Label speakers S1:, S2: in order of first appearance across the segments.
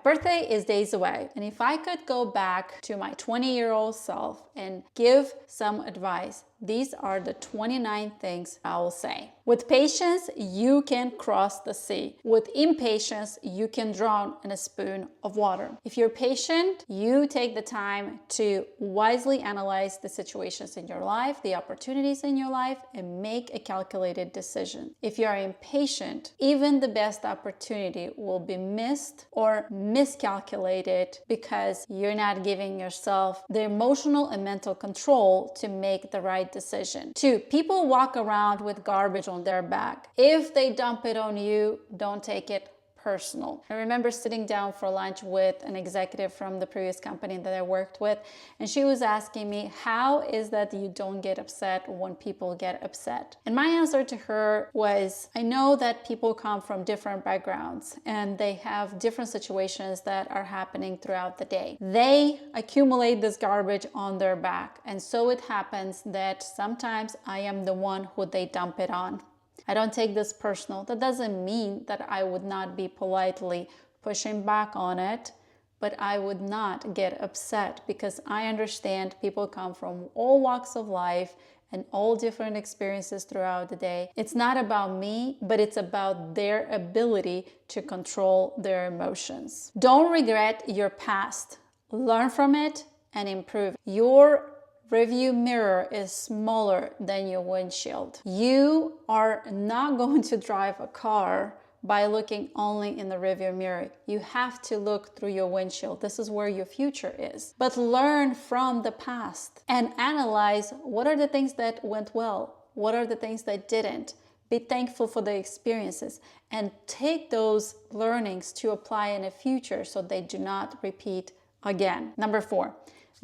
S1: birthday is days away, and if I could go back to my 20-year-old self and give some advice, these are the 29 things I will say. With patience, you can cross the sea. With impatience, you can drown in a spoon of water. If you're patient, you take the time to wisely analyze the situations in your life, the opportunities in your life, and make a calculated decision. If you are impatient, even the best opportunity will be missed or miscalculated because you're not giving yourself the emotional and mental control to make the right decision. 2, people walk around with garbage on their back. If they dump it on you, don't take it personal. I remember sitting down for lunch with an executive from the previous company that I worked with, and she was asking me, how is that you don't get upset when people get upset? And my answer to her was, I know that people come from different backgrounds and they have different situations that are happening throughout the day. They accumulate this garbage on their back, and so it happens that sometimes I am the one who they dump it on. I don't take this personal. That doesn't mean that I would not be politely pushing back on it, but I would not get upset because I understand people come from all walks of life and all different experiences throughout the day. It's not about me, but it's about their ability to control their emotions. Don't regret your past. Learn from it and improve. Your review mirror is smaller than your windshield. You are not going to drive a car by looking only in the rearview mirror. You have to look through your windshield. This is where your future is. But learn from the past and analyze what are the things that went well, what are the things that didn't. Be thankful for the experiences and take those learnings to apply in the future so they do not repeat again. Number 4,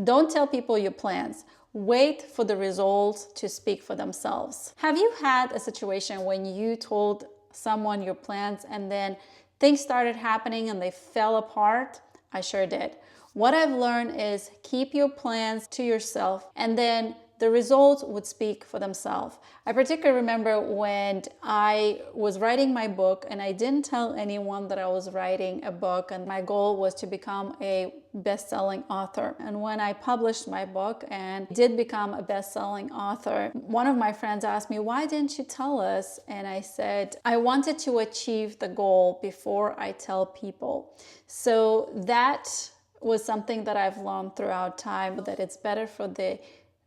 S1: don't tell people your plans. Wait for the results to speak for themselves. Have you had a situation when you told someone your plans and then things started happening and they fell apart? I sure did. What I've learned is keep your plans to yourself and then the results would speak for themselves. I particularly remember when I was writing my book and I didn't tell anyone that I was writing a book, and my goal was to become a best-selling author. And when I published my book and did become a best-selling author, one of my friends asked me, why didn't you tell us? And I said, I wanted to achieve the goal before I tell people. So that was something that I've learned throughout time, that it's better for the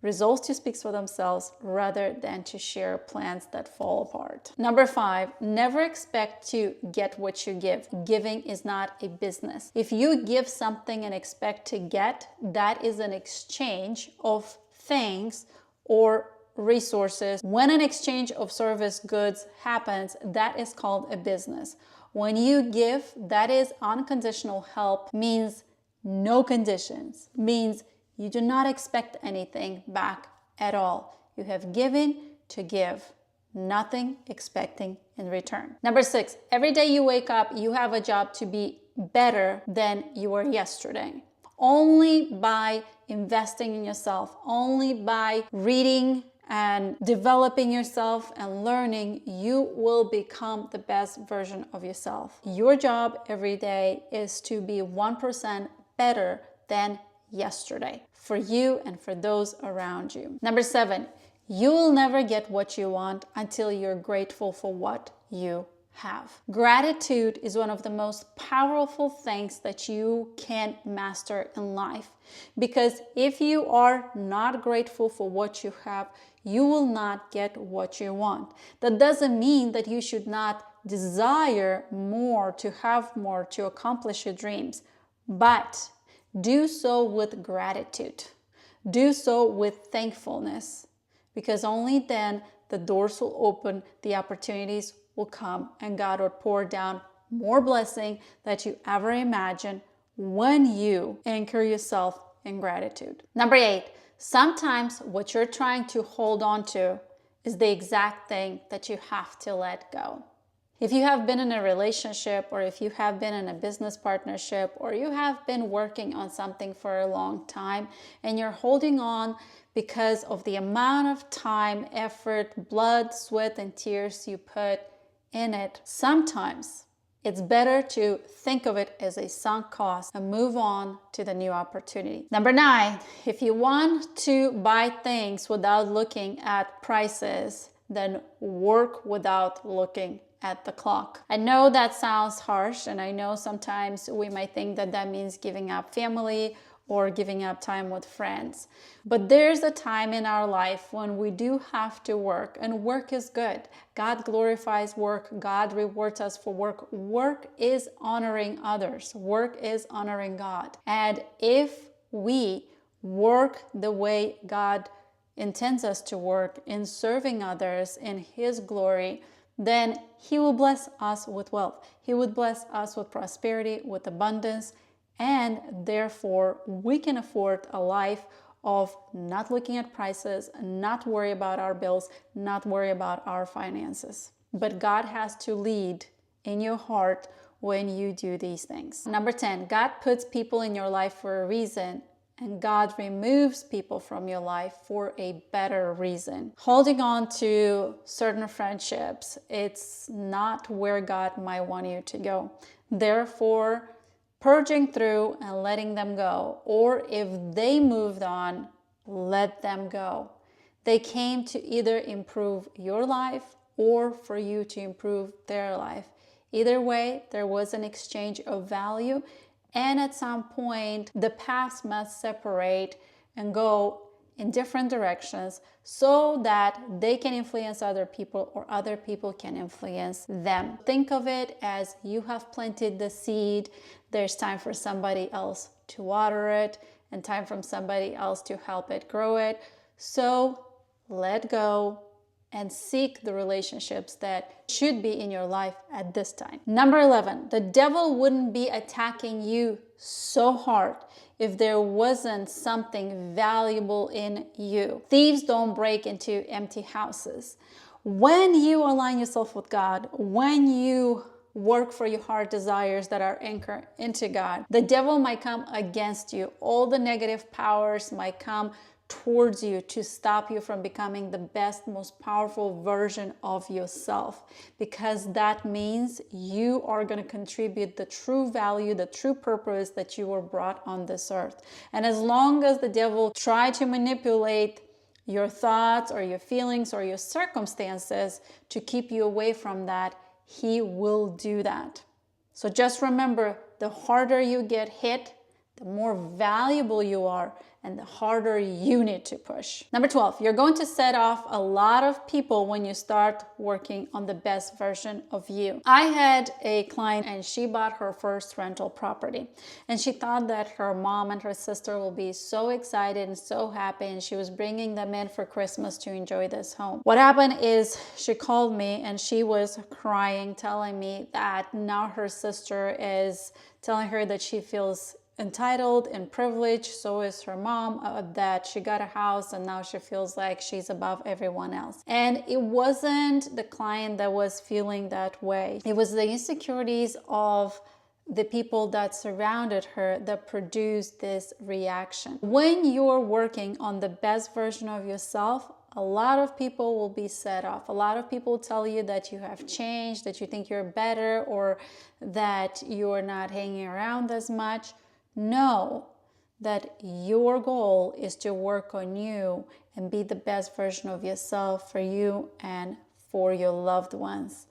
S1: results to speak for themselves rather than to share plans that fall apart. Number 5, never expect to get what you give. Giving is not a business. If you give something and expect to get, that is an exchange of things or resources. When an exchange of service goods happens, that is called a business. When you give, that is unconditional help, means no conditions, means you do not expect anything back at all. You have given to give, nothing expecting in return. Number 6, every day you wake up, you have a job to be better than you were yesterday. Only by investing in yourself, only by reading and developing yourself and learning, you will become the best version of yourself. Your job every day is to be 1% better than yesterday for you and for those around you. Number 7, you will never get what you want until you're grateful for what you have. Gratitude is one of the most powerful things that you can master in life, because if you are not grateful for what you have, you will not get what you want. That doesn't mean that you should not desire more, to have more, to accomplish your dreams, but do so with gratitude. Do so with thankfulness, because only then the doors will open, the opportunities will come, and God will pour down more blessing that you ever imagine when you anchor yourself in gratitude. Number 8, sometimes what you're trying to hold on to is the exact thing that you have to let go. If you have been in a relationship, or if you have been in a business partnership, or you have been working on something for a long time and you're holding on because of the amount of time, effort, blood, sweat, and tears you put in it, sometimes It's better to think of it as a sunk cost and move on to the new opportunity. Number 9, if you want to buy things without looking at prices, then work without looking at the clock. I know that sounds harsh, and I know sometimes we might think that that means giving up family or giving up time with friends. But there's a time in our life when we do have to work, and work is good. God glorifies work. God rewards us for work. Work is honoring others. Work is honoring God. And if we work the way God intends us to work in serving others in His glory, then He will bless us with wealth. He would bless us with prosperity, with abundance, and therefore we can afford a life of not looking at prices, not worry about our bills, not worry about our finances. But God has to lead in your heart when you do these things. Number 10, God puts people in your life for a reason, and God removes people from your life for a better reason. Holding on to certain friendships, it's not where God might want you to go. Therefore, purging through and letting them go, or if they moved on, let them go. They came to either improve your life or for you to improve their life. Either way, there was an exchange of value, and at some point, the paths must separate and go in different directions so that they can influence other people or other people can influence them. Think of it as you have planted the seed. There's time for somebody else to water it and time for somebody else to help it grow it. So let go and seek the relationships that should be in your life at this time. Number 11, the devil wouldn't be attacking you so hard if there wasn't something valuable in you. Thieves don't break into empty houses. When you align yourself with God, when you work for your heart desires that are anchored into God, the devil might come against you. All the negative powers might come towards you to stop you from becoming the best, most powerful version of yourself, because that means you are going to contribute the true value, the true purpose that you were brought on this earth. And as long as the devil tries to manipulate your thoughts or your feelings or your circumstances to keep you away from that, he will do that. So just remember, the harder you get hit, the more valuable you are, and the harder you need to push. Number 12, you're going to set off a lot of people when you start working on the best version of you. I had a client and she bought her first rental property, and she thought that her mom and her sister will be so excited and so happy, and she was bringing them in for Christmas to enjoy this home. What happened is she called me and she was crying, telling me that now her sister is telling her that she feels entitled and privileged, so is her mom, that she got a house and now she feels like she's above everyone else. And it wasn't the client that was feeling that way. It was the insecurities of the people that surrounded her that produced this reaction. When you're working on the best version of yourself, a lot of people will be set off. A lot of people tell you that you have changed, that you think you're better, or that you're not hanging around as much. Know that your goal is to work on you and be the best version of yourself for you and for your loved ones.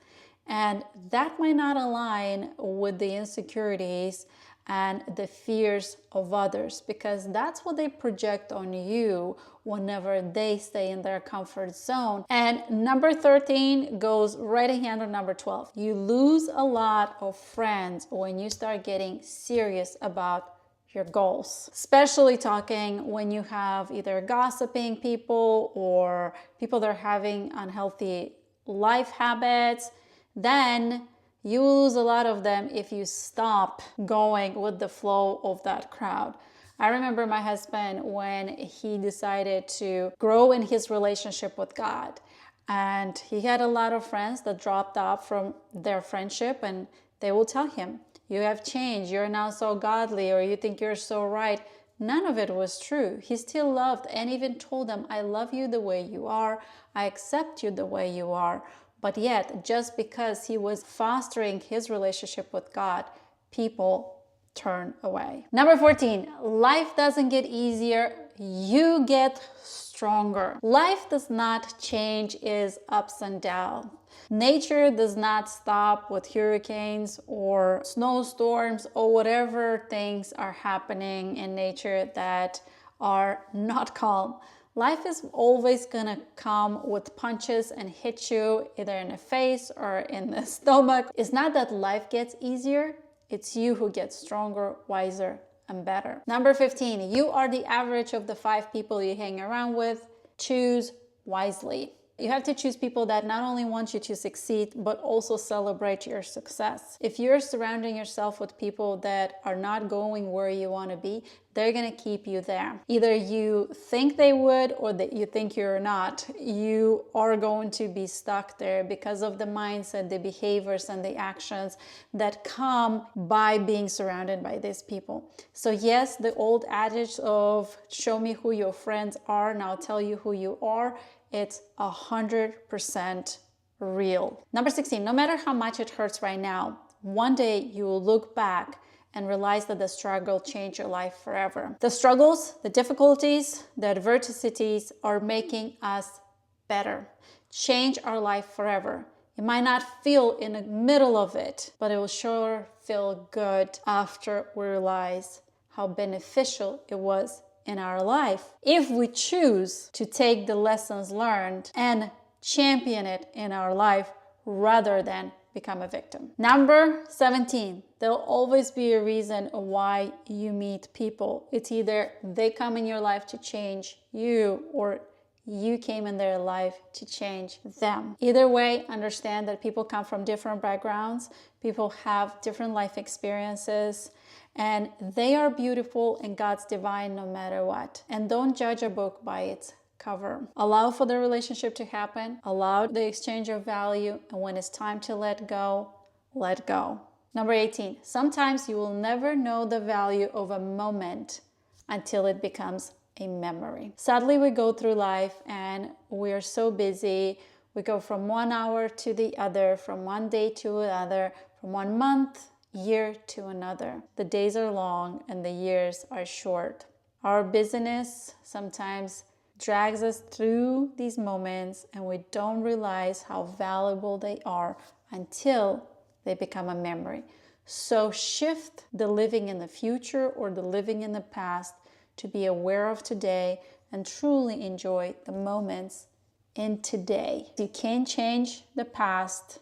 S1: And that might not align with the insecurities and the fears of others, because that's what they project on you whenever they stay in their comfort zone. And number 13 goes right in hand on number 12. You lose a lot of friends when you start getting serious about your goals, especially talking when you have either gossiping people or people that are having unhealthy life habits. Then you lose a lot of them if you stop going with the flow of that crowd. I remember my husband when he decided to grow in his relationship with God, and he had a lot of friends that dropped off from their friendship, and they will tell him, "You have changed, you're now so godly," or "You think you're so right." None of it was true. He still loved and even told them, "I love you the way you are. I accept you the way you are." But yet, just because he was fostering his relationship with God, people turn away. Number 14, life doesn't get easier, you get stronger. Life does not change its ups and downs. Nature does not stop with hurricanes or snowstorms or whatever things are happening in nature that are not calm. Life is always gonna come with punches and hit you either in the face or in the stomach. It's not that life gets easier, it's you who gets stronger, wiser, and better. Number 15, you are the average of the 5 people you hang around with. Choose wisely. You have to choose people that not only want you to succeed, but also celebrate your success. If you're surrounding yourself with people that are not going where you want to be, they're going to keep you there. Either you think they would or that you think you're not. You are going to be stuck there because of the mindset, the behaviors, and the actions that come by being surrounded by these people. So yes, the old adage of show me who your friends are and I'll tell you who you are, it's 100% real. Number 16, no matter how much it hurts right now, one day you will look back and realize that the struggle changed your life forever. The struggles, the difficulties, the adversities are making us better, change our life forever. You might not feel in the middle of it, but it will sure feel good after we realize how beneficial it was in our life if we choose to take the lessons learned and champion it in our life rather than become a victim. Number 17, there'll always be a reason why you meet people. It's either they come in your life to change you or you came in their life to change them. Either way, understand that people come from different backgrounds, people have different life experiences, and they are beautiful and God's divine no matter what. And don't judge a book by its cover. Allow for the relationship to happen, allow the exchange of value, and when it's time to let go, let go. Number 18, sometimes you will never know the value of a moment until it becomes a memory. Sadly, we go through life and we are so busy. We go from one hour to the other, from one day to another, from 1 month, year to another. The days are long and the years are short. Our busyness sometimes drags us through these moments and we don't realize how valuable they are until they become a memory. So shift the living in the future or the living in the past to be aware of today and truly enjoy the moments in today. You can't change the past.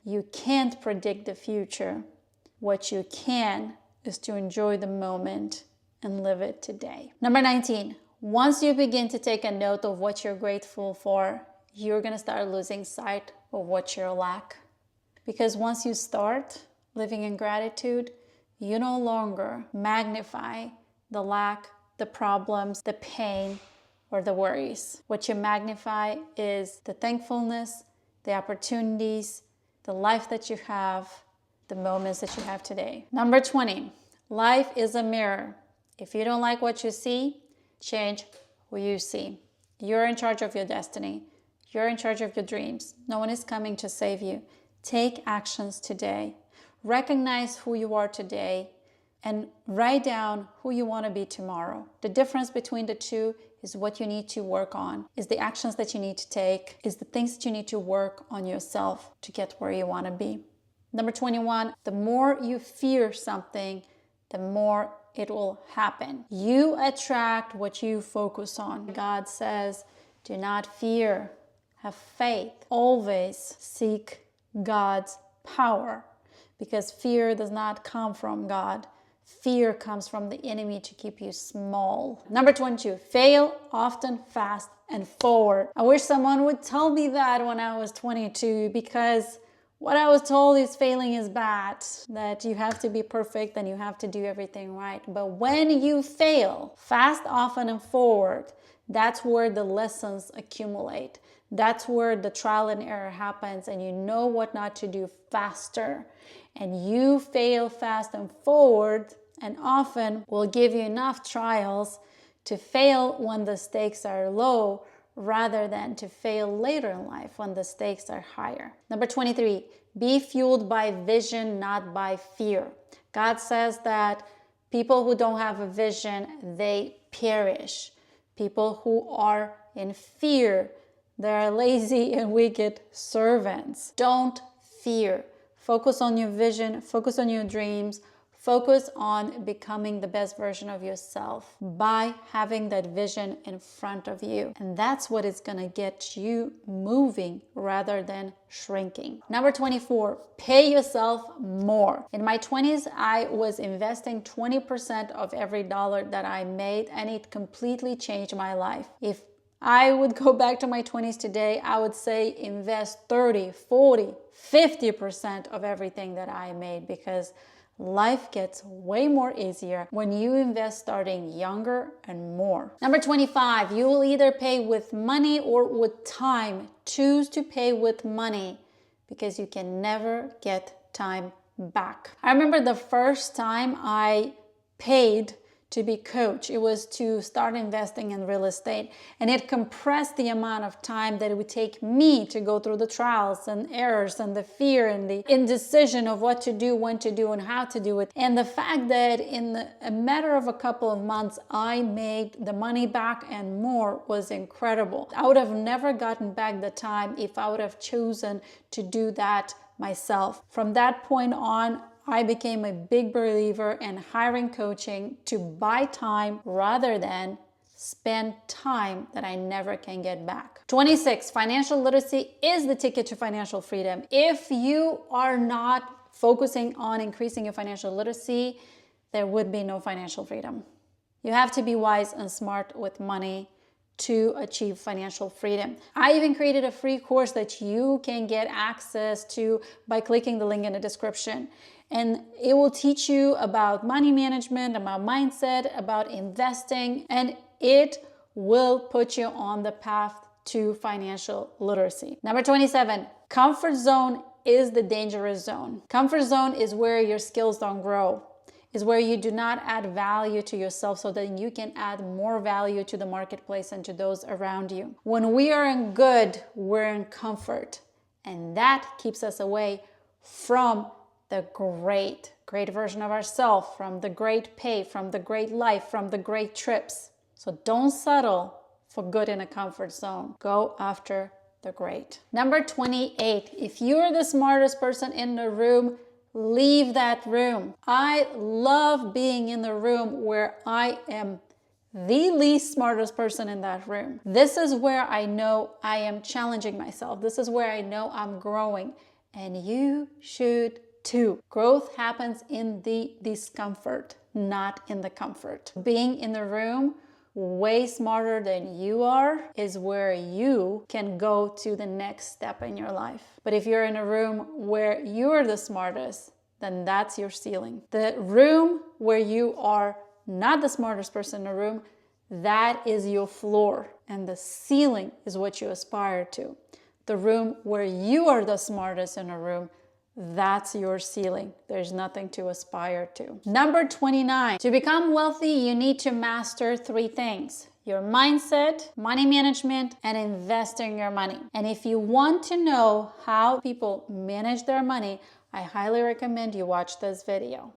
S1: You can't predict the future. What you can is to enjoy the moment and live it today. Number 19, once you begin to take a note of what you're grateful for, you're going to start losing sight of what you lack. Because once you start living in gratitude, you no longer magnify the lack, the problems, the pain, or the worries. What you magnify is the thankfulness, the opportunities, the life that you have, the moments that you have today. Number 20, life is a mirror. If you don't like what you see, change who you see. You're in charge of your destiny. You're in charge of your dreams. No one is coming to save you. Take actions today. Recognize who you are today and write down who you want to be tomorrow. The difference between the two is what you need to work on, is the actions that you need to take, is the things that you need to work on yourself to get where you want to be. Number 21, the more you fear something, the more it will happen. You attract what you focus on. God says, do not fear, have faith. Always seek God's power because fear does not come from God. Fear comes from the enemy to keep you small. Number 22, fail often, fast, and forward. I wish someone would tell me that when I was 22 because what I was told is failing is bad, that you have to be perfect and you have to do everything right. But when you fail, fast, often, and forward, that's where the lessons accumulate. That's where the trial and error happens and you know what not to do faster. And you fail fast and forward and often will give you enough trials to fail when the stakes are low rather than to fail later in life when the stakes are higher. Number 23, be fueled by vision, not by fear. God says that people who don't have a vision, they perish. People who are in fear, they are lazy and wicked servants. Don't fear. Focus on your vision, focus on your dreams, focus on becoming the best version of yourself by having that vision in front of you. And that's what is going to get you moving rather than shrinking. Number 24, pay yourself more. In my 20s, I was investing 20% of every dollar that I made, and it completely changed my life. If I would go back to my 20s today, I would say invest 30, 40, 50% of everything that I made, because life gets way more easier when you invest starting younger and more. Number 25, you will either pay with money or with time. Choose to pay with money because you can never get time back. I remember the first time I paid to be coach. It was to start investing in real estate, and it compressed the amount of time that it would take me to go through the trials and errors and the fear and the indecision of what to do, when to do, and how to do it. And the fact that in a matter of a couple of months, I made the money back and more was incredible. I would have never gotten back the time if I would have chosen to do that myself. From that point on, I became a big believer in hiring coaching to buy time rather than spend time that I never can get back. 26, financial literacy is the ticket to financial freedom. If you are not focusing on increasing your financial literacy, there would be no financial freedom. You have to be wise and smart with money to achieve financial freedom. I even created a free course that you can get access to by clicking the link in the description. And it will teach you about money management, about mindset, about investing, and it will put you on the path to financial literacy. Number 27, comfort zone is the dangerous zone. Comfort zone is where your skills don't grow, is where you do not add value to yourself so that you can add more value to the marketplace and to those around you. When we are in good, we're in comfort, and that keeps us away from the great version of ourselves, from the great pay, from the great life, from the great trips. So don't settle for good in a comfort zone. Go after the great. Number 28, if you're the smartest person in the room, leave that room. I love being in the room where I am the least smartest person in that room. This is where I know I am challenging myself. This is where I know I'm growing, and you should too. Growth happens in the discomfort, not in the comfort. Being in the room way smarter than you are is where you can go to the next step in your life. But if you're in a room where you're the smartest, then that's your ceiling. The room where you are not the smartest person in the room, that is your floor, and the ceiling is what you aspire to. The room where you are the smartest in a room, that's your ceiling. There's nothing to aspire to. Number 29, to become wealthy, you need to master 3 things: your mindset, money management, and investing your money. And if you want to know how people manage their money, I highly recommend you watch this video.